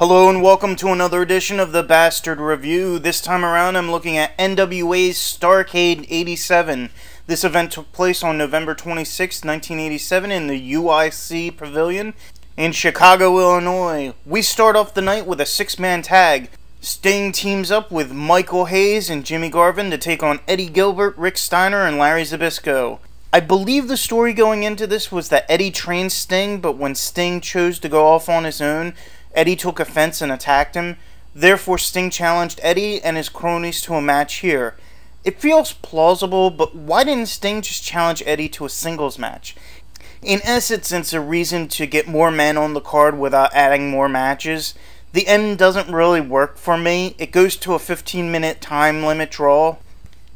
Hello and welcome to another edition of the Bastard Review. This time around I'm looking at NWA's Starrcade 87. This event took place on November 26, 1987 in the UIC Pavilion in Chicago, Illinois. We start off the night with a six-man tag. Sting teams up with Michael Hayes and Jimmy Garvin to take on Eddie Gilbert, Rick Steiner, and Larry Zbyszko. I believe the story going into this was that Eddie trained Sting, but when Sting chose to go off on his own, Eddie took offense and attacked him. Therefore, Sting challenged Eddie and his cronies to a match here. It feels plausible, but why didn't Sting just challenge Eddie to a singles match? In essence, it's a reason to get more men on the card without adding more matches. The end doesn't really work for me. It goes to a 15-minute time limit draw.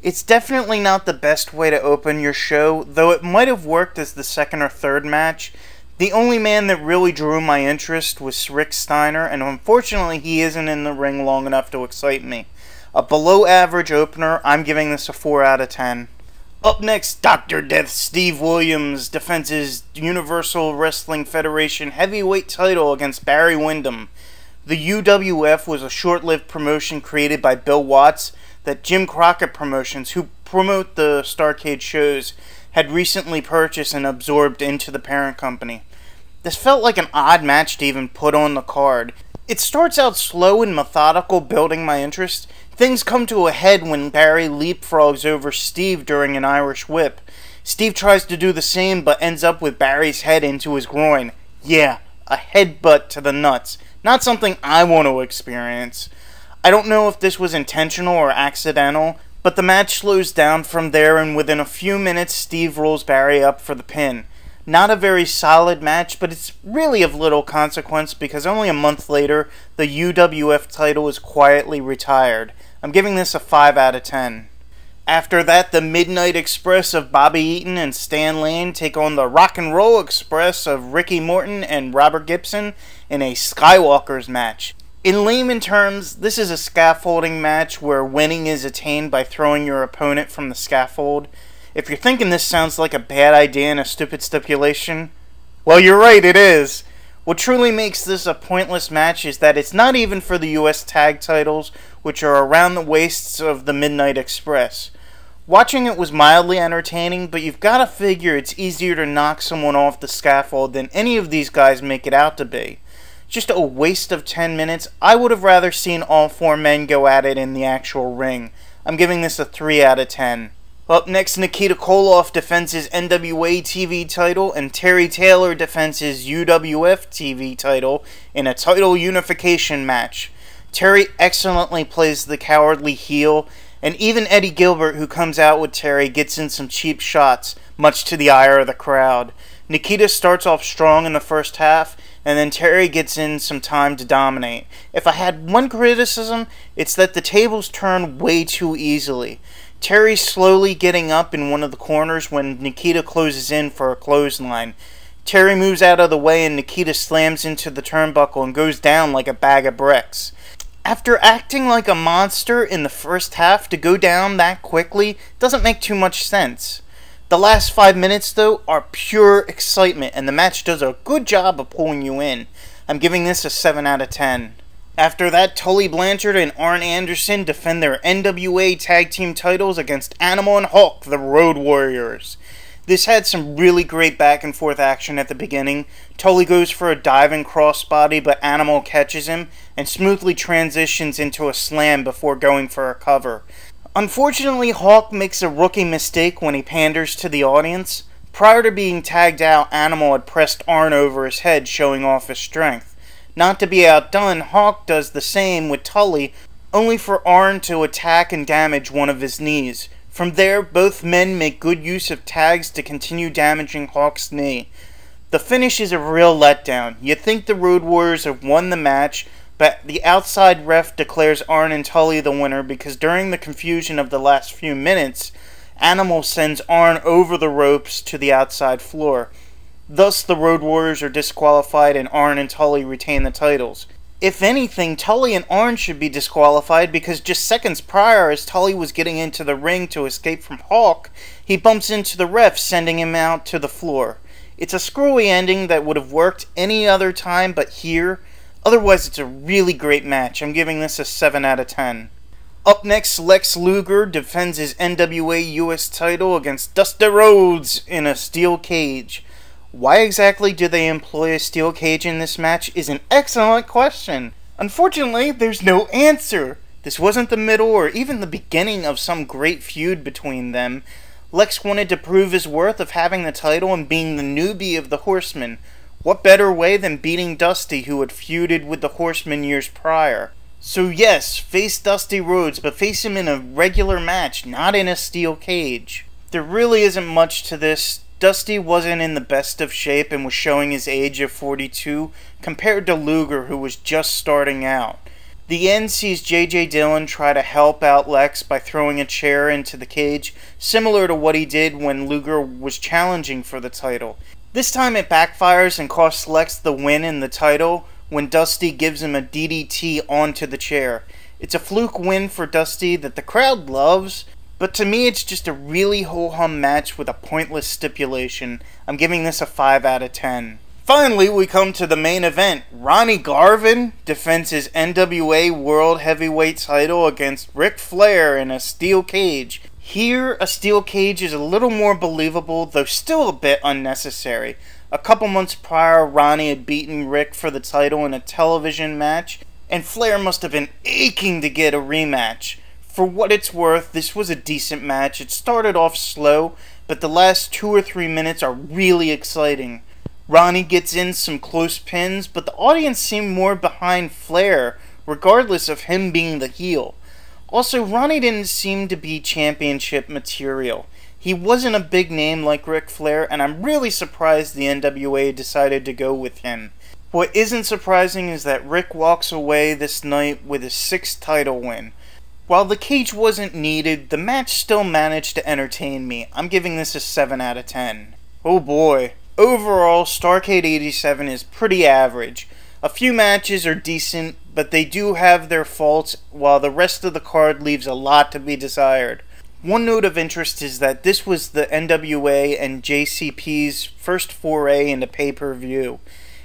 It's definitely not the best way to open your show, though it might have worked as the second or third match. The only man that really drew my interest was Rick Steiner, and unfortunately he isn't in the ring long enough to excite me. A below average opener, I'm giving this a 4 out of 10. Up next, Dr. Death Steve Williams defends his Universal Wrestling Federation heavyweight title against Barry Windham. The UWF was a short-lived promotion created by Bill Watts that Jim Crockett Promotions, who promote the Starrcade shows, had recently purchased and absorbed into the parent company. This felt like an odd match to even put on the card. It starts out slow and methodical, building my interest. Things come to a head when Barry leapfrogs over Steve during an Irish whip. Steve tries to do the same, but ends up with Barry's head into his groin. Yeah, a headbutt to the nuts. Not something I want to experience. I don't know if this was intentional or accidental, but the match slows down from there, and within a few minutes, Steve rolls Barry up for the pin. Not a very solid match, but it's really of little consequence because only a month later, the UWF title is quietly retired. I'm giving this a 5 out of 10. After that, the Midnight Express of Bobby Eaton and Stan Lane take on the Rock and Roll Express of Ricky Morton and Robert Gibson in a Skywalker's match. In layman terms, this is a scaffolding match where winning is attained by throwing your opponent from the scaffold. If you're thinking this sounds like a bad idea and a stupid stipulation, well, you're right, it is. What truly makes this a pointless match is that it's not even for the US tag titles, which are around the waists of the Midnight Express. Watching it was mildly entertaining, but you've got to figure it's easier to knock someone off the scaffold than any of these guys make it out to be. Just a waste of 10 minutes. I would have rather seen all four men go at it in the actual ring. I'm giving this a 3 out of 10. Up next, Nikita Koloff defends his NWA TV title, and Terry Taylor defends his UWF TV title in a title unification match. Terry excellently plays the cowardly heel, and even Eddie Gilbert, who comes out with Terry, gets in some cheap shots, much to the ire of the crowd. Nikita starts off strong in the first half, and then Terry gets in some time to dominate. If I had one criticism, it's that the tables turn way too easily. Terry's slowly getting up in one of the corners when Nikita closes in for a clothesline. Terry moves out of the way and Nikita slams into the turnbuckle and goes down like a bag of bricks. After acting like a monster in the first half, to go down that quickly doesn't make too much sense. The last 5 minutes, though, are pure excitement, and the match does a good job of pulling you in. I'm giving this a 7 out of 10. After that, Tully Blanchard and Arn Anderson defend their NWA Tag Team titles against Animal and Hulk, the Road Warriors. This had some really great back and forth action at the beginning. Tully goes for a diving crossbody, but Animal catches him and smoothly transitions into a slam before going for a cover. Unfortunately, Hulk makes a rookie mistake when he panders to the audience. Prior to being tagged out, Animal had pressed Arn over his head, showing off his strength. Not to be outdone, Hawk does the same with Tully, only for Arn to attack and damage one of his knees. From there, both men make good use of tags to continue damaging Hawk's knee. The finish is a real letdown. You'd think the Road Warriors have won the match, but the outside ref declares Arn and Tully the winner because during the confusion of the last few minutes, Animal sends Arn over the ropes to the outside floor. Thus, the Road Warriors are disqualified and Arn and Tully retain the titles. If anything, Tully and Arn should be disqualified because just seconds prior, as Tully was getting into the ring to escape from Hawk, he bumps into the ref, sending him out to the floor. It's a screwy ending that would have worked any other time but here. Otherwise, it's a really great match. I'm giving this a 7 out of 10. Up next, Lex Luger defends his NWA US title against Dusty Rhodes in a steel cage. Why exactly do they employ a steel cage in this match is an excellent question. Unfortunately, there's no answer. This wasn't the middle or even the beginning of some great feud between them. Lex wanted to prove his worth of having the title and being the newbie of the Horsemen. What better way than beating Dusty, who had feuded with the Horsemen years prior? So yes, face Dusty Rhodes, but face him in a regular match, not in a steel cage. There really isn't much to this. Dusty wasn't in the best of shape and was showing his age of 42 compared to Luger, who was just starting out. The end sees J.J. Dillon try to help out Lex by throwing a chair into the cage, similar to what he did when Luger was challenging for the title. This time it backfires and costs Lex the win in the title when Dusty gives him a DDT onto the chair. It's a fluke win for Dusty that the crowd loves, but to me it's just a really ho-hum match with a pointless stipulation. I'm giving this a 5 out of 10. Finally, we come to the main event. Ronnie Garvin defends his NWA World Heavyweight title against Ric Flair in a steel cage. Here, a steel cage is a little more believable, though still a bit unnecessary. A couple months prior, Ronnie had beaten Ric for the title in a television match, and Flair must have been aching to get a rematch. For what it's worth, this was a decent match. It started off slow, but the last 2 or 3 minutes are really exciting. Ronnie gets in some close pins, but the audience seemed more behind Flair, regardless of him being the heel. Also, Ronnie didn't seem to be championship material. He wasn't a big name like Ric Flair, and I'm really surprised the NWA decided to go with him. What isn't surprising is that Ric walks away this night with his 6th title win. While the cage wasn't needed, the match still managed to entertain me. I'm giving this a 7 out of 10. Oh boy. Overall, Starrcade 87 is pretty average. A few matches are decent, but they do have their faults, while the rest of the card leaves a lot to be desired. One note of interest is that this was the NWA and JCP's first foray into pay-per-view.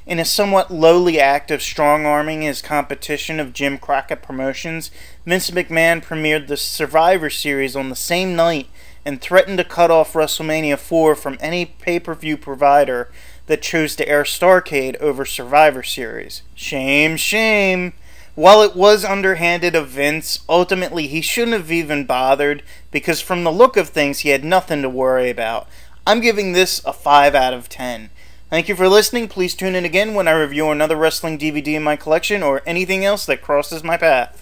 In a somewhat lowly act of strong-arming his competition of Jim Crockett Promotions, Vince McMahon premiered the Survivor Series on the same night and threatened to cut off WrestleMania 4 from any pay-per-view provider that chose to air Starrcade over Survivor Series. Shame, shame. While it was underhanded of Vince, ultimately he shouldn't have even bothered, because from the look of things he had nothing to worry about. I'm giving this a 5 out of 10. Thank you for listening. Please tune in again when I review another wrestling DVD in my collection or anything else that crosses my path.